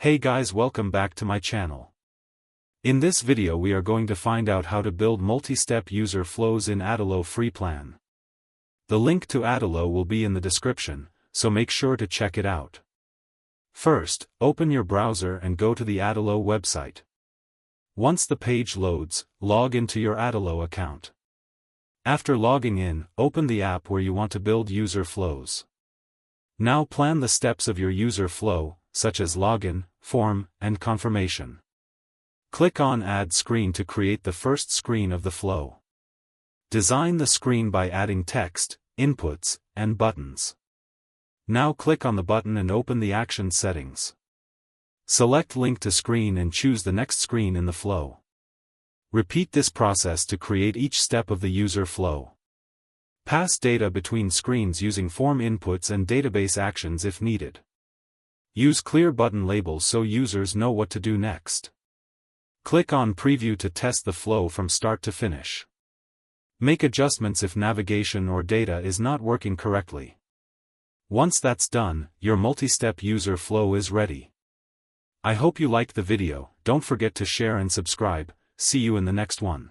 Hey guys, welcome back to my channel. In this video we are going to find out how to build multi-step user flows in Adalo free plan. The link to Adalo will be in the description, so make sure to check it out. First, open your browser and go to the Adalo website. Once the page loads, log into your Adalo account. After logging in, open the app where you want to build user flows. Now plan the steps of your user flow, such as login, form, and confirmation. Click on Add Screen to create the first screen of the flow. Design the screen by adding text, inputs, and buttons. Now click on the button and open the action settings. Select Link to Screen and choose the next screen in the flow. Repeat this process to create each step of the user flow. Pass data between screens using form inputs and database actions if needed. Use clear button labels so users know what to do next. Click on Preview to test the flow from start to finish. Make adjustments if navigation or data is not working correctly. Once that's done, your multi-step user flow is ready. I hope you liked the video. Don't forget to share and subscribe. See you in the next one.